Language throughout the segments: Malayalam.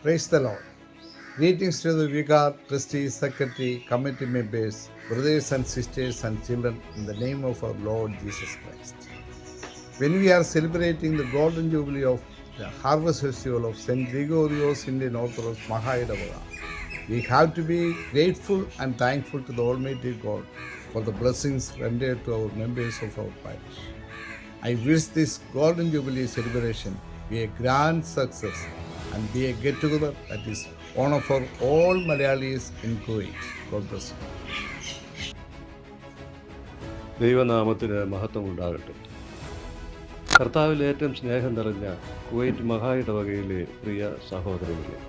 Praise the Lord. Greetings to the Vicar, Trustees, Secretary, Committee members, brothers and sisters and children in the name of our Lord Jesus Christ. When we are celebrating the Golden Jubilee of the Harvest Festival of St. Gregorios Indian Orthodox Mahayadavaga, we have to be grateful and thankful to the Almighty God for the blessings rendered to our members of our parish. I wish this Golden Jubilee celebration be a grand success and be a get-together that is honor for all Malayalis in Kuwait. God bless you. ദൈവനാമത്തിന് മഹത്വമുണ്ടാകട്ടെ. കർത്താവിൽ ഏറ്റവും സ്നേഹം നിറഞ്ഞ കുവൈറ്റ് മഹായിടവകയിലെ പ്രിയ സഹോദരങ്ങളെ,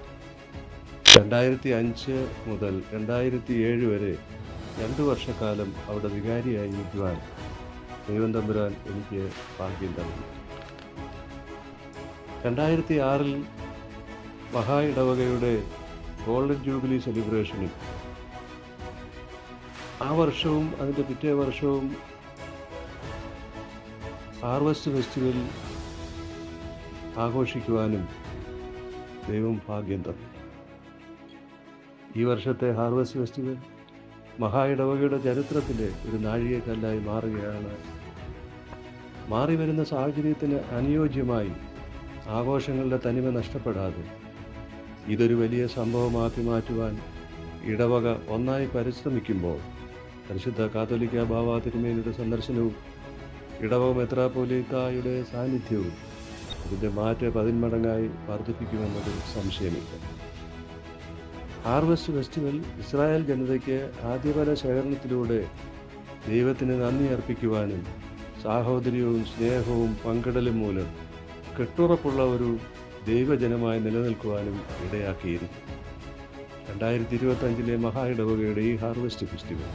2005 മുതൽ 2007 വരെ 2 വർഷക്കാലം അവിടെ വികാരിയായിരിക്കുവാൻ ദൈവം തമ്പുരാൻ എനിക്ക് ഭാഗ്യം തന്നു. 2006 മഹായിടവകയുടെ ഗോൾഡൻ ജൂബിലി സെലിബ്രേഷനിൽ ആ വർഷവും അതിൻ്റെ പിറ്റേ വർഷവും ഹാർവസ്റ്റ് ഫെസ്റ്റിവൽ ആഘോഷിക്കുവാനും ദൈവം ഭാഗ്യം തന്നു. ഈ വർഷത്തെ ഹാർവസ്റ്റ് ഫെസ്റ്റിവൽ മഹായിടവകയുടെ ചരിത്രത്തിലെ ഒരു നാഴികക്കല്ലായി മാറുകയാണ്. മാറി വരുന്ന സാഹചര്യത്തിന് അനുയോജ്യമായി ആഘോഷങ്ങളുടെ തനിമ നഷ്ടപ്പെടാതെ ഇതൊരു വലിയ സംഭവമാക്കി മാറ്റുവാൻ ഇടവക ഒന്നായി പരിശ്രമിക്കുമ്പോൾ പരിശുദ്ധ കാത്തോലിക്ക ബാവ തിരുമേനിയുടെ സന്ദർശനവും ഇടവക മെത്രാപ്പോലീത്തായുടെ സാന്നിധ്യവും ഇതിൻ്റെ മാറ്റ് 10 മടങ്ങായി വർദ്ധിപ്പിക്കുമെന്നതിൽ സംശയമില്ല. ഹാർവസ്റ്റ് ഫെസ്റ്റിവൽ ഇസ്രായേൽ ജനതയ്ക്ക് ആദ്യഫല ശേഖരണത്തിലൂടെ ദൈവത്തിന് നന്ദി അർപ്പിക്കുവാനും സാഹോദര്യവും സ്നേഹവും പങ്കിടലും മൂലം കെട്ടുറപ്പുള്ള ഒരു ദൈവജനമായി നിലനിൽക്കുവാനും ഇടയാക്കിയിരിക്കും. 2025 മഹായിടവകയുടെ ഈ ഹാർവസ്റ്റ് ഫെസ്റ്റിവൽ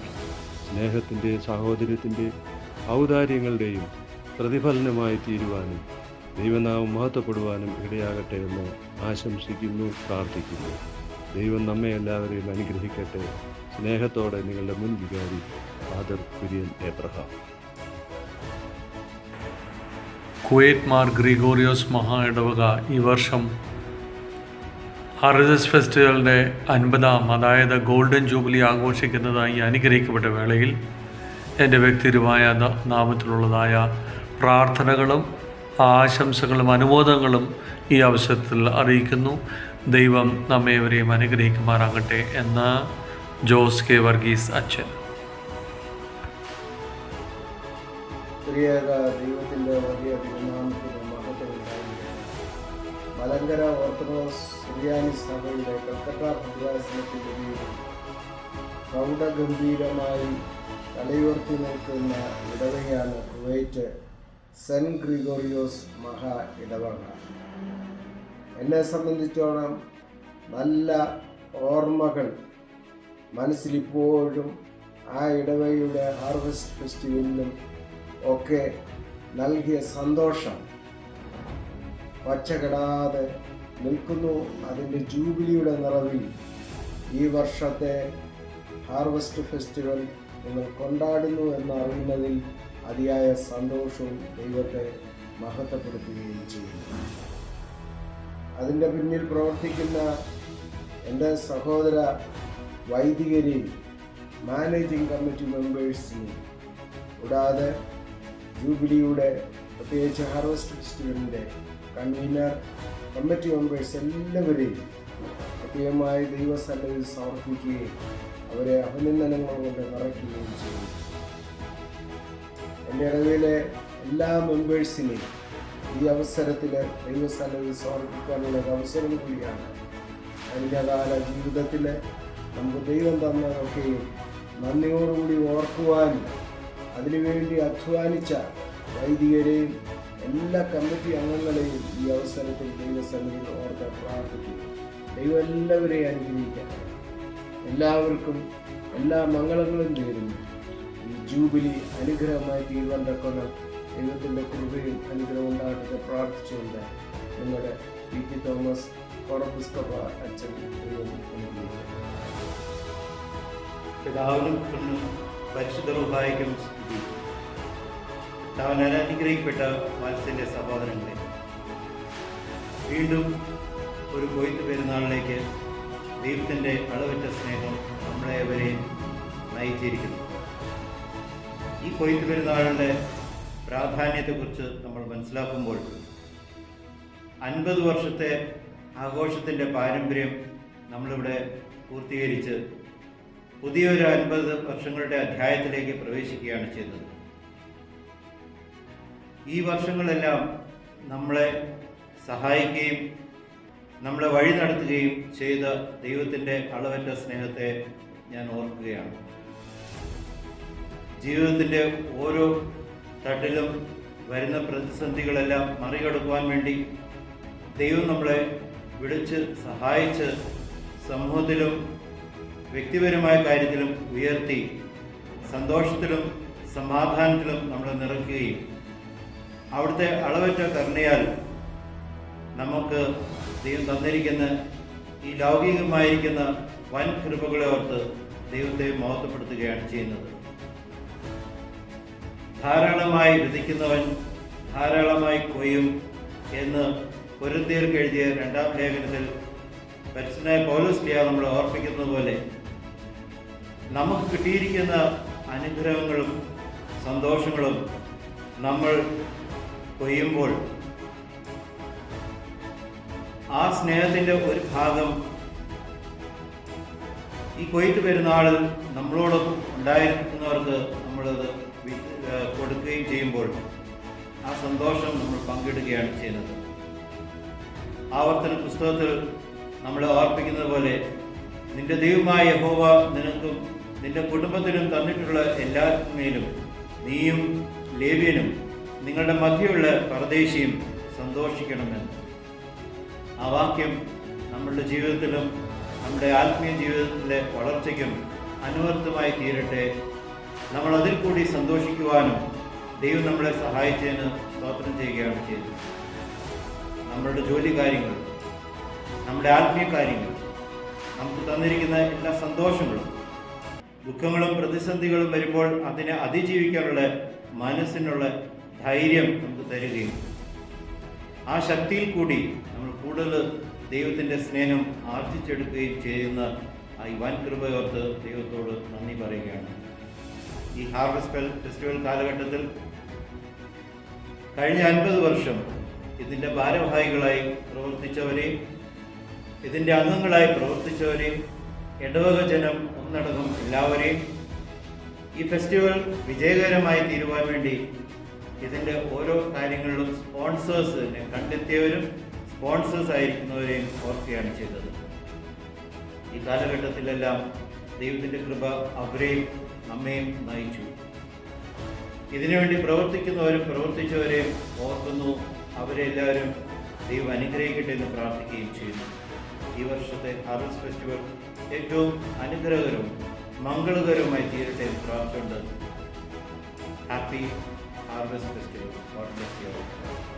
സ്നേഹത്തിൻ്റെ, സാഹോദര്യത്തിൻ്റെ, ഔദാര്യങ്ങളുടെയും പ്രതിഫലനമായി തീരുവാനും ദൈവനാമം മഹത്വപ്പെടുവാനും ഇടയാകട്ടെ എന്ന് ആശംസിക്കുന്നു, പ്രാർത്ഥിക്കുന്നു. ദൈവം നമ്മെ എല്ലാവരെയും അനുഗ്രഹിക്കട്ടെ. സ്നേഹത്തോടെ നിങ്ങളുടെ മുൻ വികാരി ഫാദർ കുര്യൻ എബ്രഹാം. കുവൈറ്റ് മാർ ഗ്രിഗോറിയോസ് മഹായിടവക ഈ വർഷം ഹാർവസ്റ്റ് ഫെസ്റ്റിവലിൻ്റെ 50ാം, അതായത് ഗോൾഡൻ ജൂബിലി ആഘോഷിക്കുന്നതായി അനുഗ്രഹിക്കപ്പെട്ട വേളയിൽ എൻ്റെ വ്യക്തിപരമായ നാമത്തിലുള്ളതായ പ്രാർത്ഥനകളും ആശംസകളും അനുമോദനങ്ങളും ഈ അവസരത്തിൽ അറിയിക്കുന്നു. ദൈവം നമ്മേവരെയും അനുഗ്രഹിക്കുമാറാകട്ടെ എന്ന് ജോസ് കെ വർഗീസ് അച്ഛൻ. ദൈവത്തിൻ്റെ വലിയ തിരുനാമത്തിന് മഹത്വമുണ്ടായിരിക്കട്ടെ. മലങ്കര ഓർത്തഡോക്സ് സുറിയാനി സഭയുടെ കൽക്കട്ട ഭദ്രാസനത്തിൻ്റെ കീഴിൽ പ്രൗഢഗംഭീരമായി തലയുയർത്തി നിൽക്കുന്ന ഇടവകയാണ് കുവൈറ്റ് സെൻറ്റ് ഗ്രിഗോറിയോസ് മഹാ ഇടവക. എന്നെ സംബന്ധിച്ചോളം നല്ല ഓർമ്മകൾ മനസ്സിലിപ്പോഴും ആ ഇടവകയുടെ ഹാർവസ്റ്റ് ഫെസ്റ്റിവലിലും ഒക്കെ നൽകിയ സന്തോഷം പച്ചകെടാതെ നിൽക്കുന്നു. അതിൻ്റെ ജൂബിലിയുടെ നിറവിൽ ഈ വർഷത്തെ ഹാർവസ്റ്റ് ഫെസ്റ്റിവൽ നിങ്ങൾ കൊണ്ടാടുന്നു എന്നറിയുന്നതിൽ അതിയായ സന്തോഷവും ദൈവത്തെ മഹത്വപ്പെടുത്തുകയും ചെയ്യുന്നു. അതിൻ്റെ പിന്നിൽ പ്രവർത്തിക്കുന്ന എൻ്റെ സഹോദര വൈദികരെയും മാനേജിംഗ് കമ്മിറ്റി മെമ്പേഴ്സിനെയും കൂടാതെ ജൂബിലിയുടെ പ്രത്യേകിച്ച് ഹാർവസ്റ്റ് ഫെസ്റ്റിവലിൻ്റെ കൺവീനർ, കമ്മിറ്റി മെമ്പേഴ്സ് എല്ലാവരെയും പ്രത്യേകമായി ദൈവസന്നിധിയിൽ സമർപ്പിക്കുകയും അവരെ അഭിനന്ദനങ്ങൾ കൊണ്ട് നിറയ്ക്കുകയും ചെയ്തു. എൻ്റെ ഇടവയിലെ എല്ലാ മെമ്പേഴ്സിനെയും ഈ അവസരത്തിൽ ദൈവസന്നിധിയിൽ സമർപ്പിക്കാനുള്ള ഒരു അവസരം കൂടിയാണ്. കഴിഞ്ഞകാല ജീവിതത്തിൽ നമുക്ക് ദൈവം തന്നതൊക്കെയും നന്ദിയോടുകൂടി ഓർക്കുവാനും അതിനുവേണ്ടി അധ്വാനിച്ച വൈദികരെയും എല്ലാ കമ്മിറ്റി അംഗങ്ങളെയും ഈ അവസരത്തിൽ ദൈവസന്നിധിയിൽ ഓർത്ത് പ്രാർത്ഥിക്കും. ദൈവം എല്ലാവരെയും അനുഗ്രഹിക്കട്ടെ. എല്ലാവർക്കും എല്ലാ മംഗളങ്ങളും നേരുന്നു. ഈ ജൂബിലി അനുഗ്രഹമായി തീരുവാൻ തക്കോണം ദൈവത്തിൻ്റെ കൃപയും അനുഗ്രഹം ഉണ്ടാകട്ടെ പ്രാർത്ഥിച്ചുകൊണ്ട് നിങ്ങളുടെ പി.ടി. തോമസ് കോറപ്പിസ്കോപ്പ അച്ഛൻ. പിതാവിനും പരിശുദ്ധ റൂഹായിക്കും സ്തുതി. അനുഗ്രഹിക്കപ്പെട്ട മത്സ്യൻ്റെ സഹോദരങ്ങളെ, വീണ്ടും ഒരു കൊയ്ത്ത് പെരുന്നാളിലേക്ക് ദൈവത്തിൻ്റെ അളവറ്റ സ്നേഹം നമ്മളെ അവരെയും നയിച്ചിരിക്കുന്നു. ഈ കൊയ്ത്ത് പെരുന്നാളിൻ്റെ പ്രാധാന്യത്തെക്കുറിച്ച് നമ്മൾ മനസ്സിലാക്കുമ്പോൾ 50 വർഷത്തെ ആഘോഷത്തിൻ്റെ പാരമ്പര്യം നമ്മളിവിടെ പൂർത്തീകരിച്ച് പുതിയൊരു 50 വർഷങ്ങളുടെ അധ്യായത്തിലേക്ക് പ്രവേശിക്കുകയാണ് ചെയ്തത്. ഈ വർഷങ്ങളെല്ലാം നമ്മളെ സഹായിക്കുകയും നമ്മളെ വഴി നടത്തുകയും ചെയ്ത ദൈവത്തിൻ്റെ അളവറ്റ സ്നേഹത്തെ ഞാൻ ഓർക്കുകയാണ്. ജീവിതത്തിൻ്റെ ഓരോ തട്ടിലും വരുന്ന പ്രതിസന്ധികളെല്ലാം മറികടക്കുവാൻ വേണ്ടി ദൈവം നമ്മളെ വിളിച്ച് സഹായിച്ച് സമൂഹത്തിലും വ്യക്തിപരമായ കാര്യത്തിലും ഉയർത്തി സന്തോഷത്തിലും സമാധാനത്തിലും നമ്മളെ നിറയ്ക്കുകയും അവിടുത്തെ അളവറ്റ കരുണയാൽ നമുക്ക് ദൈവം തന്നിരിക്കുന്ന ഈ ലൗകികമായിരിക്കുന്ന വൻ കൃപകളെ ഓർത്ത് ദൈവത്തെ മഹത്വപ്പെടുത്തുകയാണ് ചെയ്യുന്നത്. ധാരാളമായി വിധിക്കുന്നവൻ ധാരാളമായി കൊയ്യും എന്ന് കൊരിന്ത്യർക്ക് എഴുതിയ 2-ാം ലേഖനത്തിൽ പരിശുദ്ധനായ പൗലോസ് നമ്മളെ ഓർപ്പിക്കുന്നത് പോലെ നമുക്ക് കിട്ടിയിരിക്കുന്ന അനുഗ്രഹങ്ങളും സന്തോഷങ്ങളും നമ്മൾ കൊയ്യുമ്പോൾ ആ സ്നേഹത്തിൻ്റെ ഒരു ഭാഗം ഈ കൊയ്ത്ത് പെരുന്നാളിൽ നമ്മളോടൊപ്പം ഉണ്ടായിരിക്കുന്നവർക്ക് നമ്മളത് കൊടുക്കുകയും ചെയ്യുമ്പോൾ ആ സന്തോഷം നമ്മൾ പങ്കിടുകയാണ് ചെയ്യുന്നത്. ആവർത്തന പുസ്തകത്തിൽ നമ്മളെ ഓർപ്പിക്കുന്നത് പോലെ നിന്റെ ദൈവമായ യഹോവ നിനക്കും നിന്റെ കുടുംബത്തിനും തന്നിട്ടുള്ള എല്ലാത്തിന്മേലും നീയും ലേവ്യനും നിങ്ങളുടെ മധ്യയുള്ള പരദേശിയും സന്തോഷിക്കണമെന്ന്. ആ വാക്യം നമ്മളുടെ ജീവിതത്തിലും നമ്മുടെ ആത്മീയ ജീവിതത്തിലെ വളർച്ചയ്ക്കും അനുവർത്തമായി തീരട്ടെ. നമ്മൾ അതിൽ കൂടി സന്തോഷിക്കുവാനും ദൈവം നമ്മളെ സഹായിച്ചതിന് സ്തോത്രം ചെയ്യുകയാണ് ചെയ്തത്. നമ്മളുടെ ജോലി കാര്യങ്ങൾ, നമ്മുടെ ആത്മീയ കാര്യങ്ങൾ, നമുക്ക് തന്നിരിക്കുന്ന എല്ലാ സന്തോഷങ്ങളും ദുഃഖങ്ങളും പ്രതിസന്ധികളും വരുമ്പോൾ അതിനെ അതിജീവിക്കാനുള്ള മനസ്സിനുള്ള ധൈര്യം നമുക്ക് തരികയും ആ ശക്തിയിൽ കൂടി നമ്മൾ കൂടുതൽ ദൈവത്തിൻ്റെ സ്നേഹം ആർജിച്ചെടുക്കുകയും ചെയ്യുന്ന ഈ വൻ കൃപയോർത്ത് ദൈവത്തോട് നന്ദി പറയുകയാണ്. ഈ ഹാർവസ്റ്റ് ഫെസ്റ്റിവൽ കാലഘട്ടത്തിൽ കഴിഞ്ഞ 50 വർഷം ഇതിൻ്റെ ഭാരവാഹികളായി പ്രവർത്തിച്ചവരെയും ഇതിൻ്റെ അംഗങ്ങളായി പ്രവർത്തിച്ചവരെയും ഇടവക ജനം ഒന്നടങ്കം എല്ലാവരെയും ഈ ഫെസ്റ്റിവൽ വിജയകരമായി തീരുവാൻ വേണ്ടി ഇതിൻ്റെ ഓരോ കാര്യങ്ങളിലും സ്പോൺസേഴ്സിനെ കണ്ടെത്തിയവരും സ്പോൺസേഴ്സ് ആയിരിക്കുന്നവരെയും ഓർക്കുകയാണ് ചെയ്തത്. ഈ കാലഘട്ടത്തിലെല്ലാം ദൈവത്തിൻ്റെ കൃപ അവരെയും നമ്മയും നയിച്ചു. ഇതിനുവേണ്ടി പ്രവർത്തിക്കുന്നവരും പ്രവർത്തിച്ചവരെയും ഓർക്കുന്നു. അവരെ എല്ലാവരും ദൈവം അനുഗ്രഹിക്കട്ടെ എന്ന് പ്രാർത്ഥിക്കുകയും ചെയ്യുന്നു. ഈ വർഷത്തെ ഹാർവസ്റ്റ് ഫെസ്റ്റിവൽ ഏറ്റവും അനുഗ്രഹകരവും മംഗളകരവുമായി തീരട്ടെ എന്ന് പ്രാർത്ഥിച്ചുകൊണ്ട് happy Harvest Festival. God bless you all.